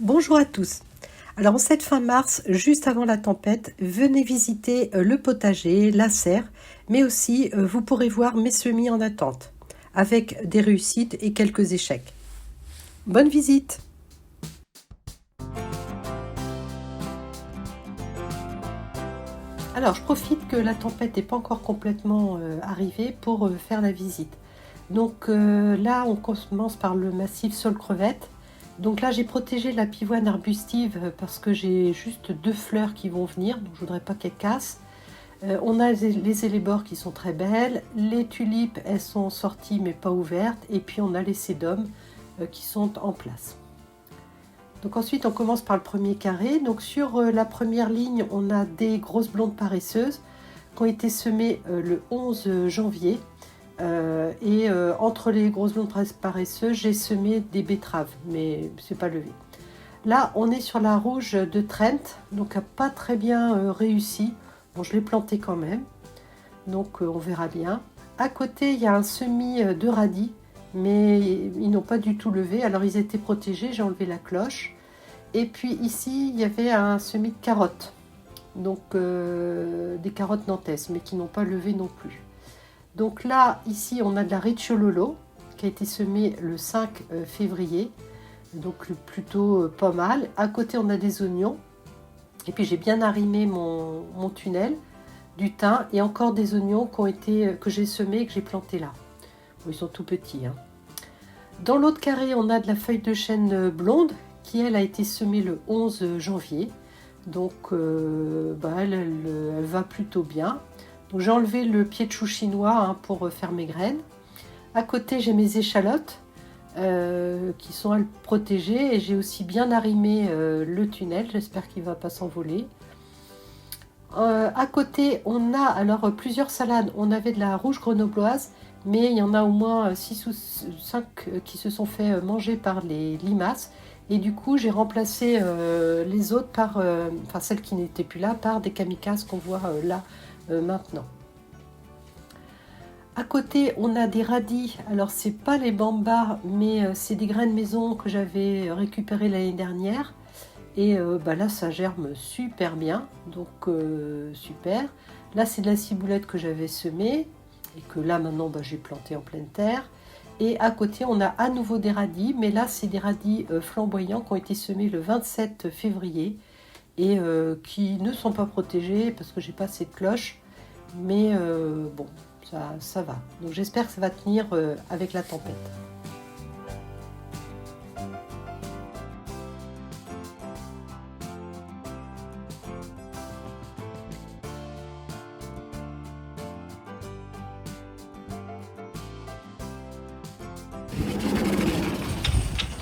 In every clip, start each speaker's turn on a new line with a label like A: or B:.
A: Bonjour à tous. Alors en cette fin mars, juste avant la tempête, venez visiter le potager, la serre, mais aussi vous pourrez voir mes semis en attente, avec des réussites et quelques échecs. Bonne visite! Alors je profite que la tempête n'est pas encore complètement arrivée pour faire la visite. Donc là on commence par le massif Saule-Crevette. Donc là j'ai protégé la pivoine arbustive parce que j'ai juste 2 fleurs qui vont venir, donc je voudrais pas qu'elles cassent. On a les élébores qui sont très belles, les tulipes elles sont sorties mais pas ouvertes, et puis on a les sédums qui sont en place. Donc ensuite on commence par le premier carré. Donc sur la première ligne on a des grosses blondes paresseuses qui ont été semées le 11 janvier. Entre les grosses blondes paresseuses, j'ai semé des betteraves, mais c'est pas levé. Là, on est sur la rouge de Trent, donc pas très bien réussi. Bon, je l'ai planté quand même, donc on verra bien. À côté, il y a un semis de radis, mais ils n'ont pas du tout levé, alors ils étaient protégés, j'ai enlevé la cloche. Et puis ici, il y avait un semis de carottes, donc des carottes nantaises, mais qui n'ont pas levé non plus. Donc là, ici, on a de la ricciololo qui a été semée le 5 février, donc plutôt pas mal. À côté, on a des oignons. Et puis, j'ai bien arrimé mon tunnel, du thym et encore des oignons que j'ai semés et que j'ai plantés là. Bon, ils sont tout petits. Hein. Dans l'autre carré, on a de la feuille de chêne blonde qui, elle, a été semée le 11 janvier. Donc, elle va plutôt bien. J'ai enlevé le pied de chou chinois pour faire mes graines. À côté, j'ai mes échalotes qui sont elles protégées, et j'ai aussi bien arrimé le tunnel. J'espère qu'il ne va pas s'envoler. À côté, on a alors plusieurs salades. On avait de la rouge grenobloise, mais il y en a au moins 6 ou 5 qui se sont fait manger par les limaces. Et du coup, j'ai remplacé les autres par, celles qui n'étaient plus là, par des kamikazes qu'on voit là maintenant. À côté, on a des radis. Alors, c'est pas les bambas, mais c'est des graines maison que j'avais récupérées l'année dernière. Et là, ça germe super bien. Donc, super. Là, c'est de la ciboulette que j'avais semée et que là, maintenant, j'ai planté en pleine terre. Et à côté, on a à nouveau des radis. Mais là, c'est des radis flamboyants qui ont été semés le 27 février et qui ne sont pas protégés parce que j'ai pas assez de cloches. Mais bon, ça va. Donc j'espère que ça va tenir avec la tempête.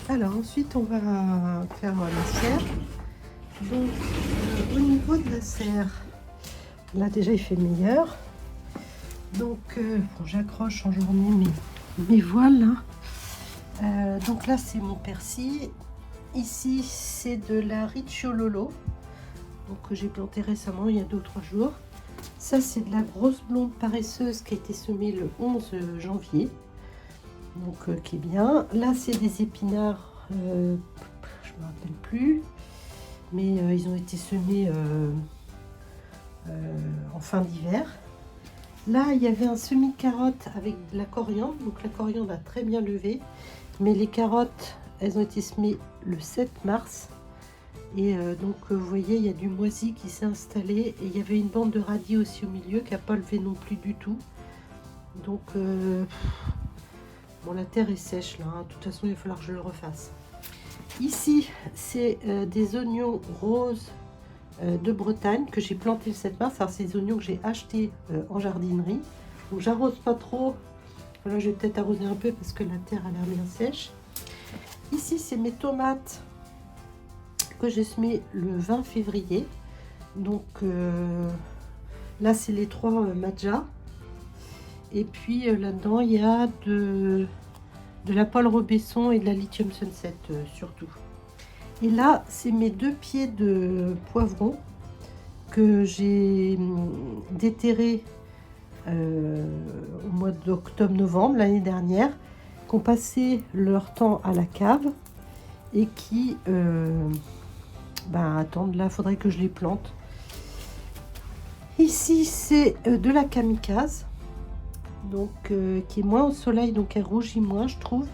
A: Alors ensuite on va faire la serre. Donc au niveau de la serre, là déjà il fait meilleur. Donc j'accroche en journée mes voiles. Donc là c'est mon persil. Ici c'est de la ricciololo, donc que j'ai planté récemment, il y a 2 ou 3 jours. Ça c'est de la grosse blonde paresseuse qui a été semée le 11 janvier. Donc qui est bien. Là c'est des épinards, je ne me rappelle plus, mais ils ont été semés en fin d'hiver. Là il y avait un semis de carottes avec de la coriandre, donc la coriandre a très bien levé, mais les carottes elles ont été semées le 7 mars. Et donc vous voyez, il y a du moisi qui s'est installé, et il y avait une bande de radis aussi au milieu qui n'a pas levé non plus du tout. Donc bon, la terre est sèche là, hein. De toute façon il va falloir que je le refasse. Ici c'est des oignons roses de Bretagne que j'ai planté le 7 mars. Alors c'est des oignons que j'ai achetés en jardinerie, donc j'arrose pas trop. Là je vais peut-être arroser un peu parce que la terre a l'air bien sèche. Ici c'est mes tomates que j'ai semées le 20 février. Donc là c'est les 3 matcha. Et puis là-dedans il y a de la Paul Robesson et de la Lithium Sunset surtout. Et là c'est mes 2 pieds de poivron que j'ai déterrés au mois d'octobre-novembre l'année dernière, qui ont passé leur temps à la cave. et qui attendent. Là, il faudrait que je les plante. Ici, c'est de la kamikaze, donc qui est moins au soleil, donc elle rougit moins, je trouve.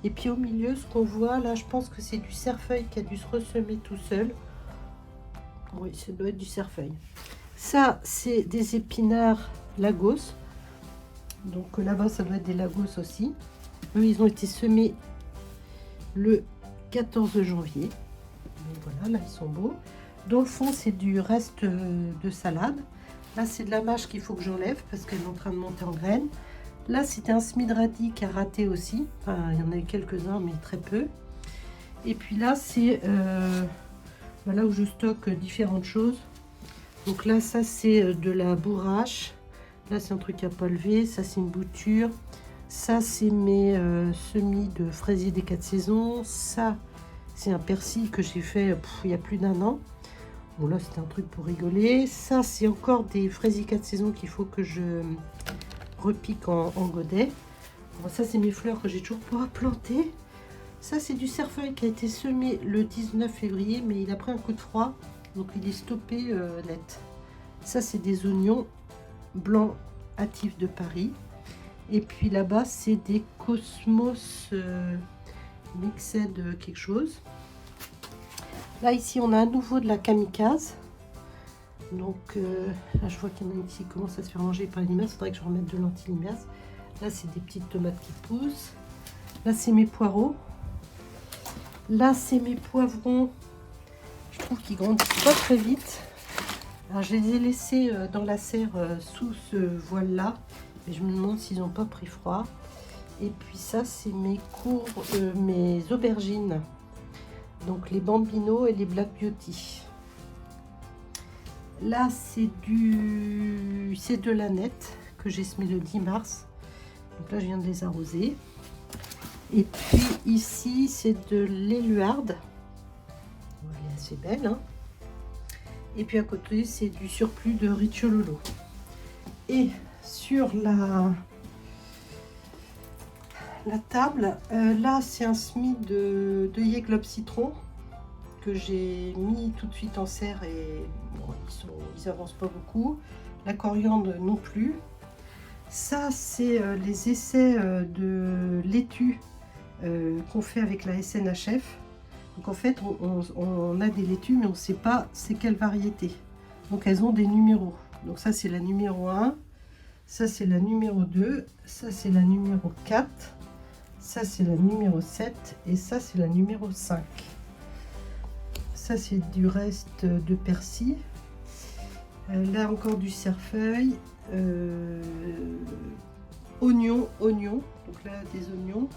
A: Et puis au milieu, ce qu'on voit là, je pense que c'est du cerfeuil qui a dû se ressemer tout seul. Oui, ça doit être du cerfeuil. Ça, c'est des épinards Lagos. Donc là-bas, ça doit être des Lagos aussi. Eux, ils ont été semés le 14 janvier. Donc voilà, là, ils sont beaux. Dans le fond, c'est du reste de salade. Là, c'est de la mâche qu'il faut que j'enlève parce qu'elle est en train de monter en graines. Là, c'était un semis de radis qui a raté aussi. Enfin, il y en a eu quelques-uns, mais très peu. Et puis là, c'est là où je stocke différentes choses. Donc là, ça, c'est de la bourrache. Là, c'est un truc à pas lever. Ça, c'est une bouture. Ça, c'est mes semis de fraisier des 4 saisons. Ça, c'est un persil que j'ai fait il y a plus d'1 an. Bon, là, c'était un truc pour rigoler. Ça, c'est encore des fraisiers 4 saisons qu'il faut que je repique en godet. Bon, ça, c'est mes fleurs que j'ai toujours pas plantées. Ça, c'est du cerfeuil qui a été semé le 19 février, mais il a pris un coup de froid. Donc, il est stoppé net. Ça, c'est des oignons blancs hâtifs de Paris. Et puis là-bas, c'est des Cosmos Mixed quelque chose. Là, ici, on a à nouveau de la kamikaze. Donc, là, je vois qu'il y en a une qui commence à se faire manger par les limaces. Il faudrait que je remette de l'anti-limaces. Là, c'est des petites tomates qui poussent. Là, c'est mes poireaux. Là, c'est mes poivrons. Je trouve qu'ils grandissent pas très vite. Alors, je les ai laissés dans la serre sous ce voile-là. Et je me demande s'ils n'ont pas pris froid. Et puis ça, c'est mes mes aubergines. Donc les Bambino et les Black Beauty. Là, c'est de l'aneth que j'ai semé le 10 mars. Donc là, je viens de les arroser. Et puis ici, c'est de l'éluarde. Elle est assez belle, hein. Et puis à côté, c'est du surplus de Ricciololo. Et sur la table, là, c'est un semis de Globe citron que j'ai mis tout de suite en serre et bon, ils avancent pas beaucoup. La coriandre non plus. Ça, c'est les essais de laitue qu'on fait avec la SNHF. Donc en fait, on a des laitues, mais on ne sait pas c'est quelle variété. Donc elles ont des numéros. Donc ça, c'est la numéro 1. Ça, c'est la numéro 2. Ça, c'est la numéro 4. Ça, c'est la numéro 7. Et ça, c'est la numéro 5. Ça, c'est du reste de persil. Là, encore du cerfeuil. Oignons. Donc là, des oignons.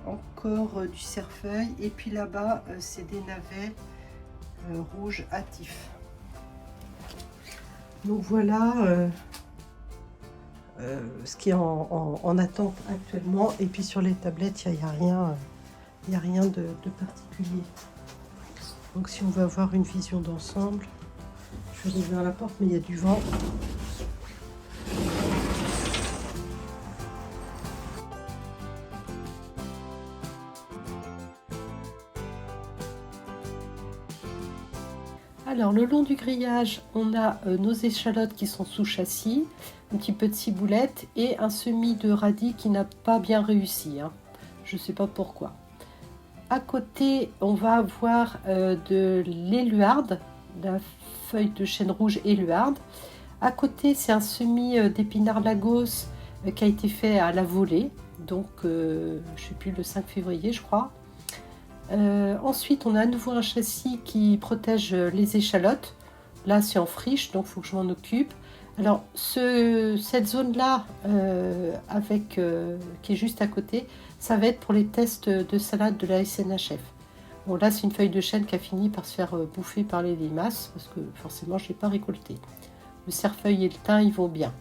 A: Encore du cerfeuil. Et puis là-bas, c'est des navets rouges hâtifs. Donc voilà ce qui est en attente actuellement. Et puis sur les tablettes, il n'y a rien de particulier. Donc si on veut avoir une vision d'ensemble, je vais ouvrir la porte, mais il y a du vent. Alors, le long du grillage, on a nos échalotes qui sont sous châssis, un petit peu de ciboulette et un semis de radis qui n'a pas bien réussi, hein. Je ne sais pas pourquoi. À côté, on va avoir de l'éluarde, la feuille de chêne rouge éluarde. À côté, c'est un semis d'épinards Lagos qui a été fait à la volée, donc je ne sais plus, le 5 février, je crois. Ensuite, on a à nouveau un châssis qui protège les échalotes. Là, c'est en friche, donc il faut que je m'en occupe. Alors, cette zone-là, qui est juste à côté, ça va être pour les tests de salade de la SNHF. Bon, là, c'est une feuille de chêne qui a fini par se faire bouffer par les limaces, parce que forcément, je ne l'ai pas récolté. Le cerfeuil et le thym, ils vont bien.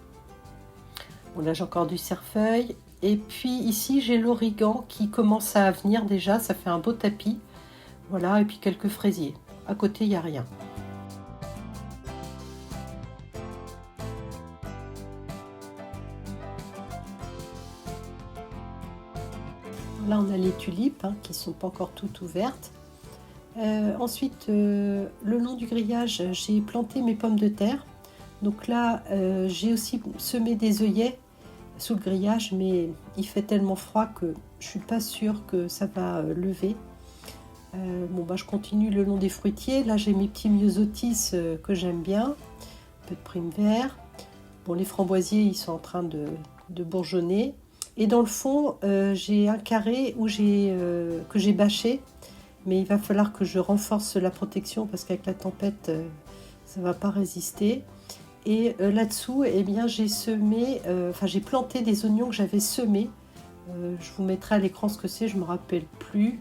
A: Bon, là, j'ai encore du cerfeuil. Et puis ici, j'ai l'origan qui commence à venir déjà, ça fait un beau tapis. Voilà, et puis quelques fraisiers. À côté, il n'y a rien. Là, on a les tulipes qui ne sont pas encore toutes ouvertes. Ensuite, le long du grillage, j'ai planté mes pommes de terre. Donc là, j'ai aussi semé des œillets sous le grillage, mais il fait tellement froid que je suis pas sûre que ça va lever. Bon, bah, je continue le long des fruitiers. Là, j'ai mes petits myosotis que j'aime bien. Un peu de prime vert. Bon, les framboisiers, ils sont en train de bourgeonner. Et dans le fond, j'ai un carré où que j'ai bâché. Mais il va falloir que je renforce la protection parce qu'avec la tempête, ça ne va pas résister. Et là-dessous, eh bien, j'ai planté des oignons que j'avais semés. Je vous mettrai à l'écran ce que c'est, je ne me rappelle plus.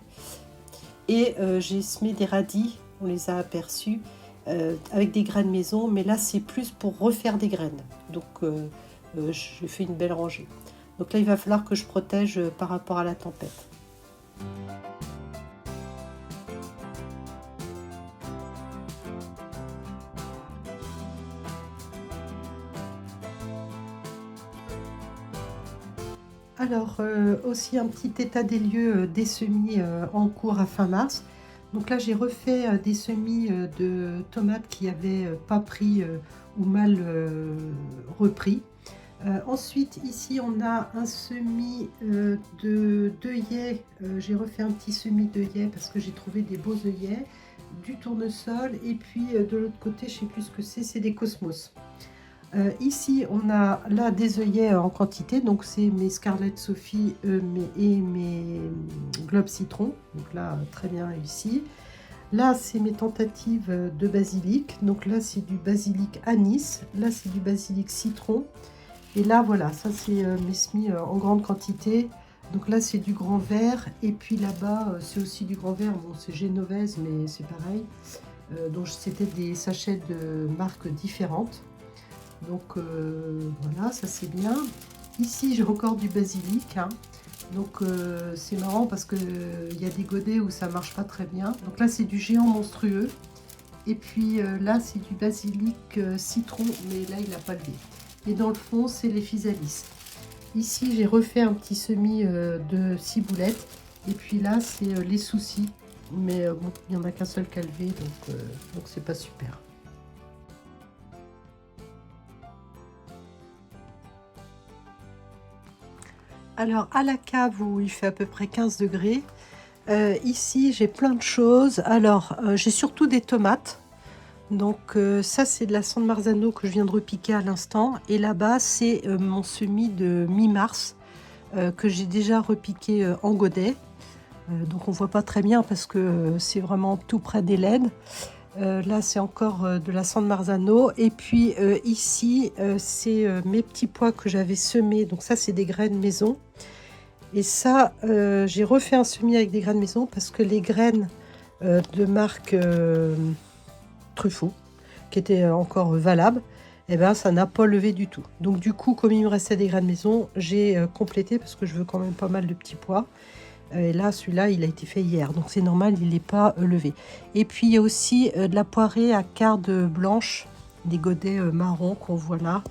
A: Et j'ai semé des radis, on les a aperçus, avec des graines maison. Mais là, c'est plus pour refaire des graines. Donc, j'ai fait une belle rangée. Donc là, il va falloir que je protège par rapport à la tempête. Alors, aussi un petit état des lieux des semis en cours à fin mars. Donc là, j'ai refait des semis de tomates qui n'avaient pas pris ou mal repris. Ensuite, ici, on a un semis d'œillets. J'ai refait un petit semis d'œillets parce que j'ai trouvé des beaux œillets, du tournesol. Et puis, de l'autre côté, je ne sais plus ce que c'est des cosmos. Ici, on a là des œillets en quantité, donc c'est mes Scarlett Sophie et mes globes citron, donc là très bien réussi. Là, c'est mes tentatives de basilic, donc là c'est du basilic anis, là c'est du basilic citron, et là voilà, ça c'est mes semis en grande quantité. Donc là c'est du grand vert, et puis là-bas c'est aussi du grand vert, bon c'est génovaise mais c'est pareil, donc c'était des sachets de marques différentes. Donc voilà, ça c'est bien. Ici j'ai encore du basilic, hein. Donc c'est marrant parce que il y a des godets où ça marche pas très bien. Donc là c'est du géant monstrueux. Et puis là c'est du basilic citron, mais là il n'a pas levé. Et dans le fond c'est les physalis. Ici j'ai refait un petit semis de ciboulette. Et puis là c'est les soucis. Mais bon, il n'y en a qu'un seul qui a levé, donc c'est pas super. Alors à la cave où il fait à peu près 15 degrés, ici j'ai plein de choses. Alors j'ai surtout des tomates. Donc ça c'est de la San Marzano que je viens de repiquer à l'instant. Et là-bas c'est mon semis de mi-mars que j'ai déjà repiqué en godet. Donc on voit pas très bien parce que c'est vraiment tout près des LED. Là c'est encore de la San Marzano. Et puis ici c'est mes petits pois que j'avais semés. Donc ça c'est des graines maison. Et ça j'ai refait un semis avec des graines maison parce que les graines de marque Truffaut qui étaient encore valables, et ben ça n'a pas levé du tout. Donc du coup comme il me restait des graines maison, j'ai complété parce que je veux quand même pas mal de petits pois. Et là, celui-là, il a été fait hier, donc c'est normal, il n'est pas levé. Et puis, il y a aussi de la poirée à carde blanche, des godets marrons qu'on voit là,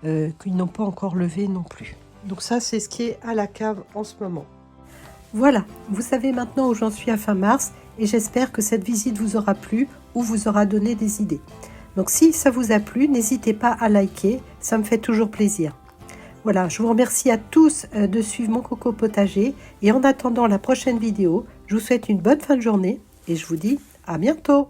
A: qu'ils n'ont pas encore levé non plus. Donc ça, c'est ce qui est à la cave en ce moment. Voilà, vous savez maintenant où j'en suis à fin mars, et j'espère que cette visite vous aura plu ou vous aura donné des idées. Donc si ça vous a plu, n'hésitez pas à liker, ça me fait toujours plaisir. Voilà, je vous remercie à tous de suivre mon coco potager et en attendant la prochaine vidéo, je vous souhaite une bonne fin de journée et je vous dis à bientôt.